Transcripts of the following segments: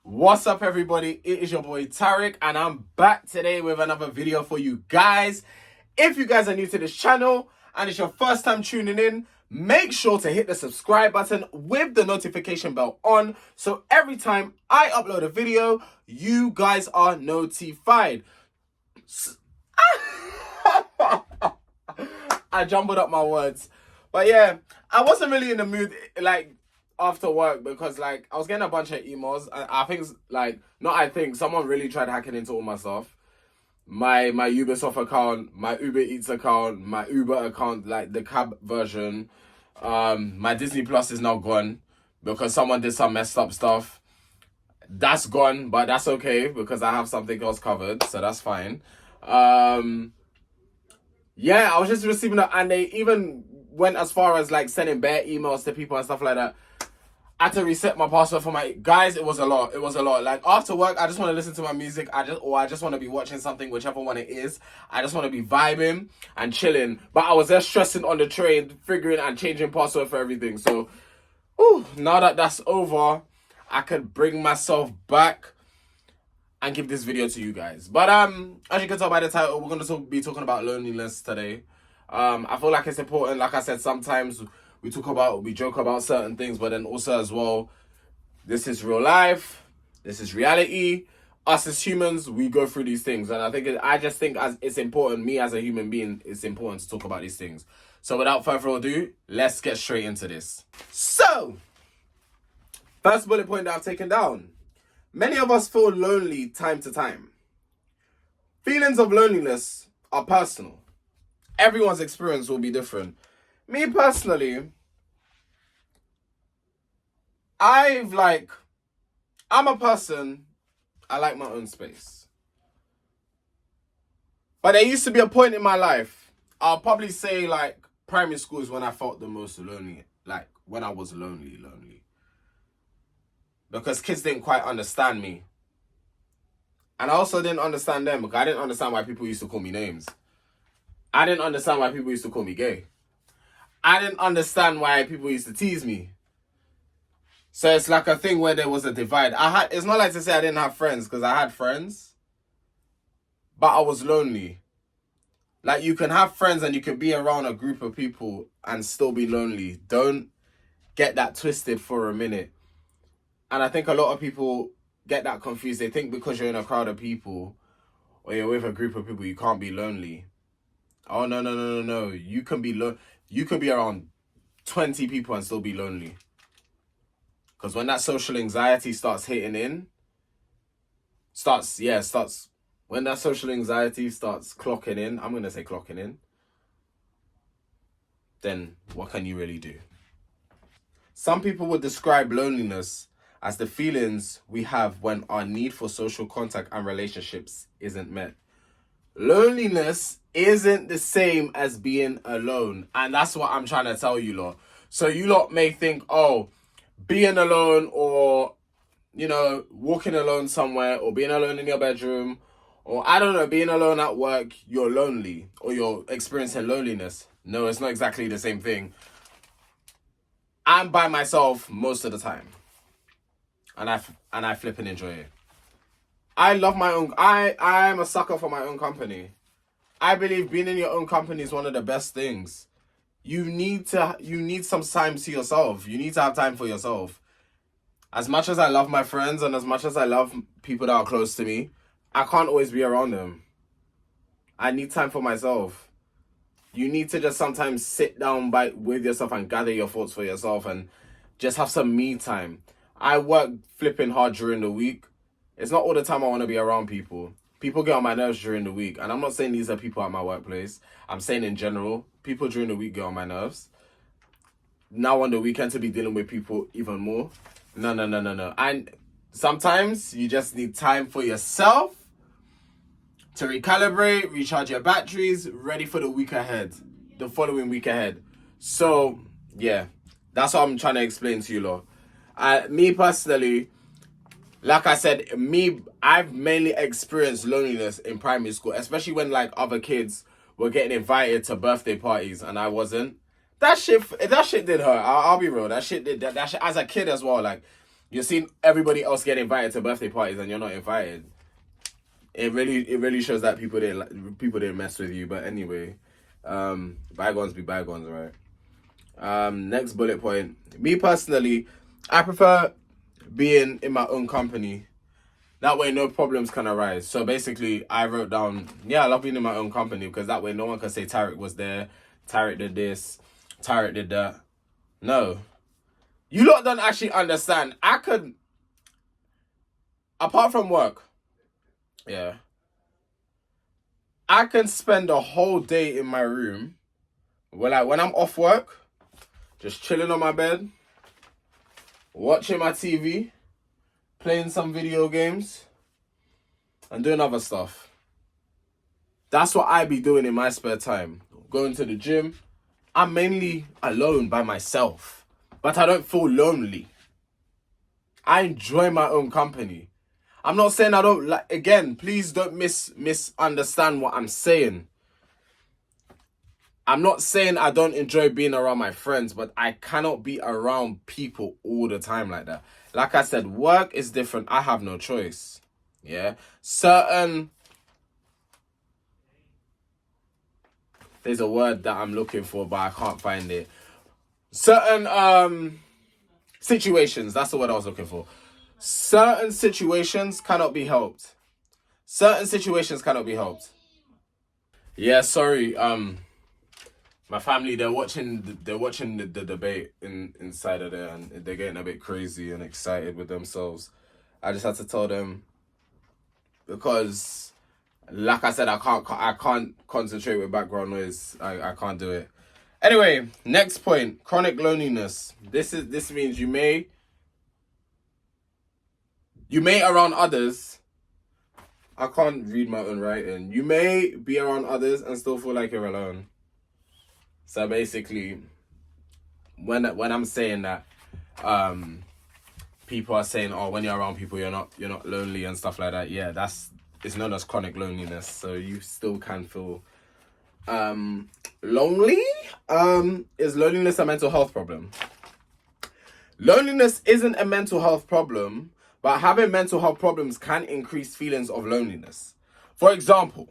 What's up, everybody? It is your boy Tarek, and I'm back today with another video for you guys. If you guys are new to this channel and it's your first time tuning in, make sure to hit the subscribe button with the notification bell on, so every time I upload a video, you guys are notified. I jumbled up my words. But yeah, I wasn't really in the mood, after work, because I was getting a bunch of emails. Someone really tried hacking into all my stuff. My Ubisoft account, my Uber Eats account, my Uber account, like the cab version. My Disney Plus is now gone because someone did some messed up stuff. That's gone, but that's okay because I have something else covered, so that's fine. Yeah, I was just receiving it, and they even went as far as sending bare emails to people and stuff like that. I had to reset my password for my guys. It was a lot. After work, I just want to listen to my music. I just want to be watching something, whichever one it is. I just want to be vibing and chilling. But I was just stressing on the train, figuring and changing password for everything. So, now that that's over, I could bring myself back and give this video to you guys. But as you can tell by the title, we're gonna be talking about loneliness today. I feel like it's important. Like I said, sometimes we joke about certain things, but then also as well, this is real life. This is reality. Us as humans, we go through these things, and I just think as it's important. Me as a human being, it's important to talk about these things. So without further ado, let's get straight into this. So, first bullet point that I've taken down. Many of us feel lonely time to time. Feelings of loneliness are personal. Everyone's experience will be different. Me personally, I'm a person, I like my own space. But there used to be a point in my life, I'll probably say primary school is when I felt the most lonely. When I was lonely. Because kids didn't quite understand me. And I also didn't understand them, because I didn't understand why people used to call me names. I didn't understand why people used to call me gay. I didn't understand why people used to tease me. So it's like a thing where there was a divide. It's not like to say I didn't have friends, because I had friends, but I was lonely. You can have friends and you can be around a group of people and still be lonely. Don't get that twisted for a minute. And I think a lot of people get that confused. They think because you're in a crowd of people or you're with a group of people, you can't be lonely. Oh, no. You can be around 20 people and still be lonely. Because when that social anxiety starts hitting in, when that social anxiety starts clocking in, I'm going to say clocking in, then what can you really do? Some people would describe loneliness as the feelings we have when our need for social contact and relationships isn't met. Loneliness isn't the same as being alone. And that's what I'm trying to tell you lot. So you lot may think, being alone or, walking alone somewhere or being alone in your bedroom or, I don't know, being alone at work, you're lonely or you're experiencing loneliness. No, it's not exactly the same thing. I'm by myself most of the time. And I flip and enjoy it. I love my own. I'm a sucker for my own company. I believe being in your own company is one of the best things. You need some time to yourself. You need to have time for yourself. As much as I love my friends and as much as I love people that are close to me, I can't always be around them. I need time for myself. You need to just sometimes sit down with yourself and gather your thoughts for yourself and just have some me time. I work flipping hard during the week. It's not all the time I want to be around people. People get on my nerves during the week. And I'm not saying these are people at my workplace. I'm saying in general, people during the week get on my nerves. Now on the weekend to be dealing with people even more. No. And sometimes you just need time for yourself to recalibrate, recharge your batteries, ready for the week ahead. The following week ahead. So, yeah. That's what I'm trying to explain to you lot. Me personally, like I said, I've mainly experienced loneliness in primary school, especially when other kids were getting invited to birthday parties and I wasn't. That shit did hurt. I'll be real. That shit did. That shit as a kid as well. You're seeing everybody else get invited to birthday parties and you're not invited. It really shows that people didn't mess with you. But anyway, bygones be bygones, right? Next bullet point. Me personally, I prefer being in my own company. That way, no problems can arise. So basically, I wrote down, yeah, I love being in my own company because that way, no one can say Tarek was there, Tarek did this, Tarek did that. No, you lot don't actually understand. I could, apart from work, yeah, I can spend a whole day in my room. Well, like when I'm off work, just chilling on my bed, watching my TV, playing some video games, and doing other stuff. That's what I be doing in my spare time. Going to the gym. I'm mainly alone by myself, but I don't feel lonely. I enjoy my own company. I'm not saying I don't like. Again, please don't misunderstand what I'm saying. I'm not saying I don't enjoy being around my friends, but I cannot be around people all the time like that. Like I said, work is different. I have no choice. Yeah. There's a word that I'm looking for, but I can't find it. Certain situations, that's the word I was looking for. Certain situations cannot be helped. Certain situations cannot be helped. Yeah, sorry. My family, they're watching the debate inside of there, and they're getting a bit crazy and excited with themselves. I just had to tell them because, like I said, I can't concentrate with background noise. I can't do it. Anyway, next point: chronic loneliness. This means you may around others. I can't read my own writing. You may be around others and still feel like you're alone. So basically, when I'm saying that, people are saying, "Oh, when you're around people, you're not lonely and stuff like that." Yeah, it's known as chronic loneliness. So you still can feel lonely. Is loneliness a mental health problem? Loneliness isn't a mental health problem, but having mental health problems can increase feelings of loneliness. For example,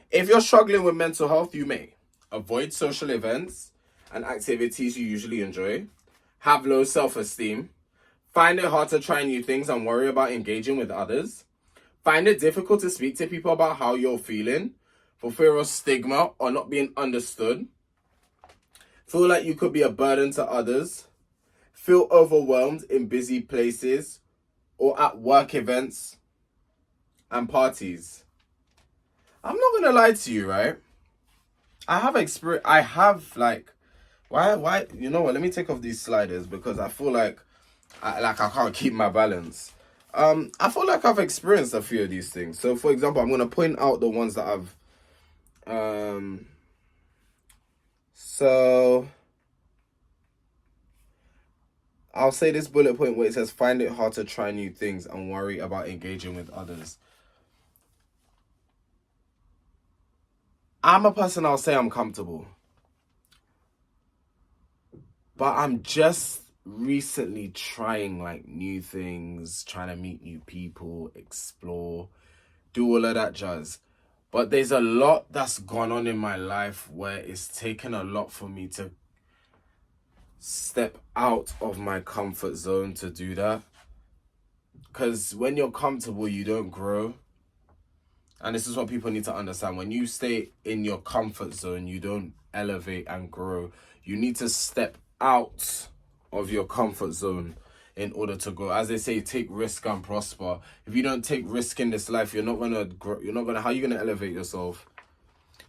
if you're struggling with mental health, you may avoid social events and activities you usually enjoy, have low self-esteem, find it hard to try new things and worry about engaging with others, find it difficult to speak to people about how you're feeling for fear of stigma or not being understood, feel like you could be a burden to others, feel overwhelmed in busy places or at work events and parties. I'm not gonna lie to you, right? I have like, why? You know what? Let me take off these sliders because I feel like, I can't keep my balance. I feel like I've experienced a few of these things. So, for example, I'm gonna point out the ones that I've. So I'll say this bullet point where it says find it hard to try new things and worry about engaging with others. I'm a person, I'll say I'm comfortable. But I'm just recently trying like new things, trying to meet new people, explore, do all of that jazz. But there's a lot that's gone on in my life where it's taken a lot for me to step out of my comfort zone to do that. Because when you're comfortable, you don't grow. And this is what people need to understand. When you stay in your comfort zone, you don't elevate and grow. You need to step out of your comfort zone in order to grow. As they say, take risk and prosper. If you don't take risk in this life, you're not gonna grow. How are you gonna elevate yourself?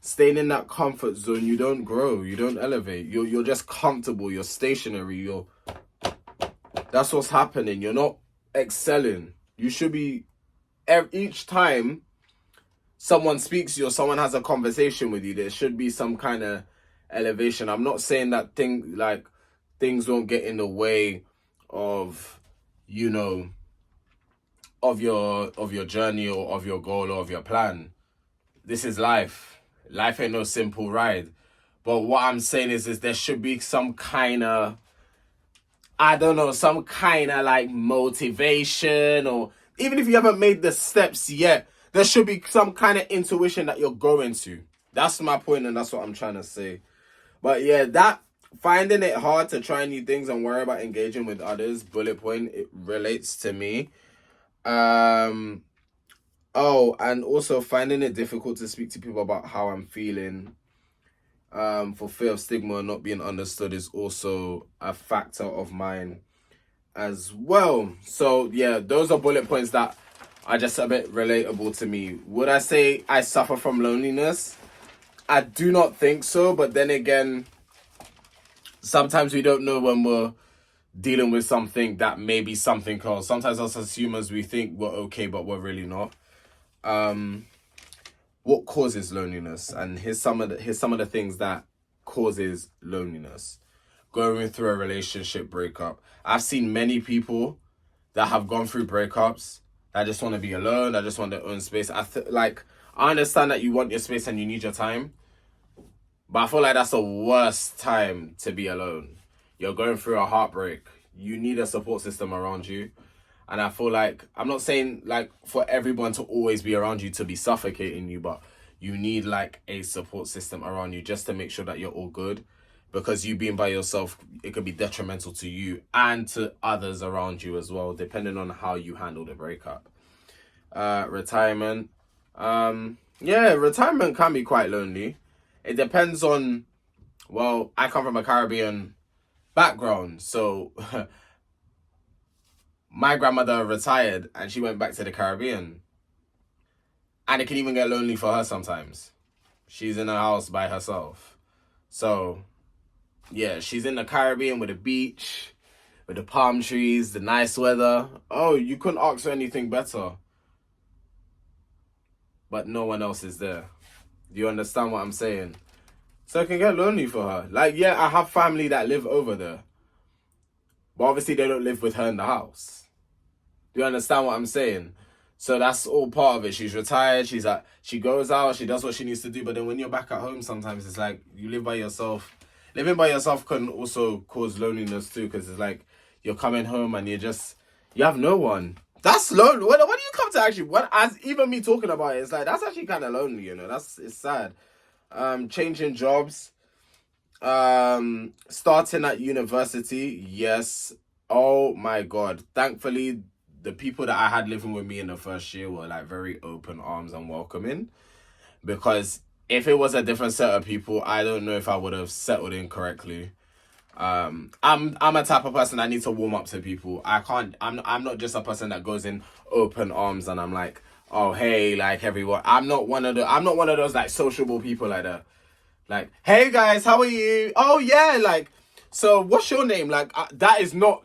Staying in that comfort zone, you don't grow, you don't elevate. You're just comfortable, you're stationary, that's what's happening. You're not excelling. You should be, each time someone speaks to you or someone has a conversation with you, there should be some kind of elevation. I'm not saying that things don't get in the way of, of your journey or of your goal or of your plan. This is life. Life ain't no simple ride. But what I'm saying is there should be some kind of I don't know, some kind of like motivation, or even if you haven't made the steps yet, there should be some kind of intuition that you're going to. That's my point, and that's what I'm trying to say. But yeah, that finding it hard to try new things and worry about engaging with others, bullet point, it relates to me. Um oh, and also finding it difficult to speak to people about how I'm feeling, for fear of stigma and not being understood, is also a factor of mine as well. So yeah, those are bullet points that are just a bit relatable to me. Would I say I suffer from loneliness? I do not think so, but then again, sometimes we don't know when we're dealing with something that may be something else. Sometimes us as humans, we think we're okay, but we're really not. What causes loneliness? And here's some of the things that causes loneliness. Going through a relationship breakup. I've seen many people that have gone through breakups that just want to be alone, that just want their own space. I understand that you want your space and you need your time, but I feel like that's the worst time to be alone. You're going through a heartbreak. You need a support system around you. And I feel like, I'm not saying like for everyone to always be around you to be suffocating you, but you need like a support system around you just to make sure that you're all good. Because you being by yourself, it could be detrimental to you and to others around you as well, depending on how you handle the breakup. Retirement. Yeah, retirement can be quite lonely. It depends on, well, I come from a Caribbean background, so my grandmother retired and she went back to the Caribbean. And it can even get lonely for her sometimes. She's in a house by herself. So, yeah, she's in the Caribbean with the beach, with the palm trees, the nice weather. Oh, you couldn't ask for anything better. But no one else is there. Do you understand what I'm saying? So it can get lonely for her. Like, yeah, I have family that live over there. But obviously they don't live with her in the house. Do you understand what I'm saying? So that's all part of it. She's retired. She goes out. She does what she needs to do. But then when you're back at home, sometimes it's like you live by yourself. Living by yourself can also cause loneliness too, because it's like you're coming home and you have no one. That's lonely. When do you come to actually? As even me talking about it, it's like that's actually kind of lonely. It's sad. Changing jobs. Starting at university. Yes. Oh my God. Thankfully, the people that I had living with me in the first year were like very open arms and welcoming, because if it was a different set of people, I don't know if I would have settled in correctly. I'm a type of person that needs to warm up to people. I'm not just a person that goes in open arms and I'm like, oh hey, like everyone. I'm not one of those like sociable people like that. Like, hey guys, how are you? Oh yeah, like, so what's your name? Like, that's not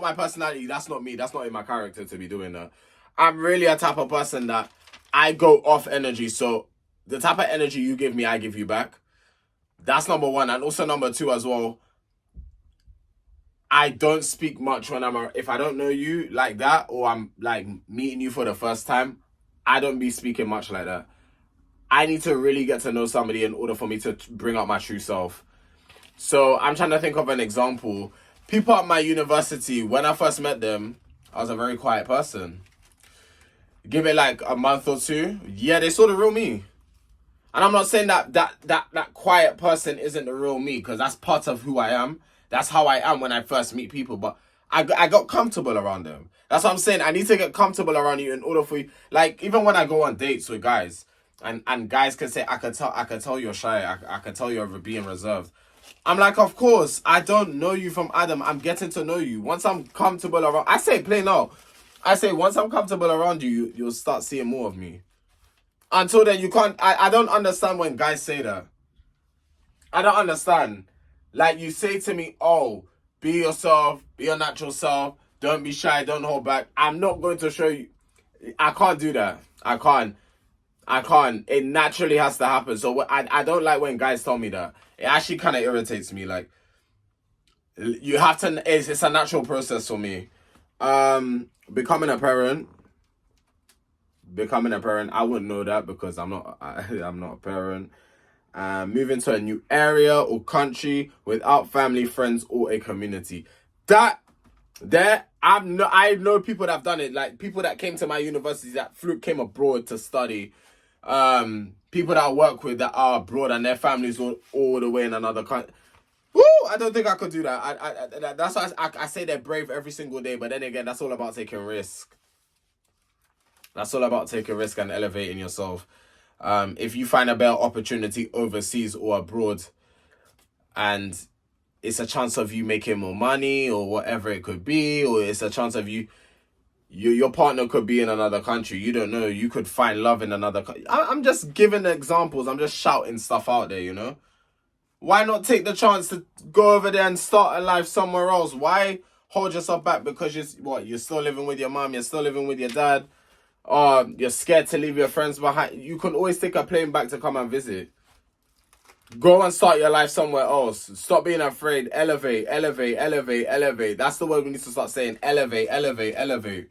my personality. That's not me. That's not in my character to be doing that. I'm really a type of person that I go off energy. So the type of energy you give me, I give you back. That's number one. And also number two as well, I don't speak much when if I don't know you like that, or I'm like meeting you for the first time, I don't be speaking much like that. I need to really get to know somebody in order for me to bring out my true self. So I'm trying to think of an example. People at my university, when I first met them, I was a very quiet person. Give it like a month or two, yeah, they saw the real me. And I'm not saying that quiet person isn't the real me, because that's part of who I am. That's how I am when I first meet people. But I got comfortable around them. That's what I'm saying. I need to get comfortable around you in order for you. Like, even when I go on dates with guys, and guys can say, I can tell you're shy. I can tell you're being reserved. I'm like, of course, I don't know you from Adam. I'm getting to know you. Once I'm comfortable around, I say plain out. I say, once I'm comfortable around you, you'll start seeing more of me. Until then, you can't. I don't understand when guys say that. I don't understand. Like, you say to me, oh, be yourself, be your natural self, don't be shy, don't hold back. I'm not going to show you. I can't do that. I can't. It naturally has to happen. So I don't like when guys tell me that. It actually kind of irritates me. Like, you have to. It's a natural process for me. Becoming a parent. I wouldn't know that because I'm not a parent. Moving to a new area or country without family, friends, or a community. I know people that have done it, like people that came to my university that came abroad to study. People that I work with that are abroad and their families all the way in another country. Woo! I don't think I could do that. That's why I say they're brave every single day. But then again, that's all about taking risk. That's all about taking risk and elevating yourself. If you find a better opportunity overseas or abroad, and it's a chance of you making more money or whatever it could be, or it's a chance of your partner could be in another country. You don't know. You could find love in another country. I'm just giving examples. I'm just shouting stuff out there, you know? Why not take the chance to go over there and start a life somewhere else? Why hold yourself back because you're still living with your mom, you're still living with your dad, you're scared to leave your friends behind? You can always take a plane back to come and visit. Go and start your life somewhere else. Stop being afraid. Elevate, elevate, elevate, elevate. That's the word we need to start saying. Elevate, elevate, elevate.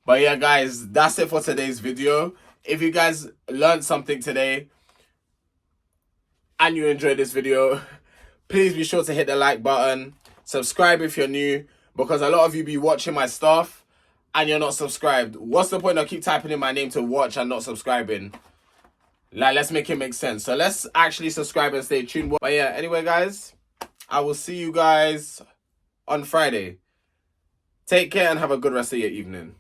But yeah, guys, that's it for today's video. If you guys learned something today and you enjoyed this video, please be sure to hit the like button. Subscribe if you're new, because a lot of you be watching my stuff and you're not subscribed. What's the point of keep typing in my name to watch and not subscribing? Like, let's make it make sense. So let's actually subscribe and stay tuned. But yeah, anyway, guys, I will see you guys on Friday. Take care and have a good rest of your evening.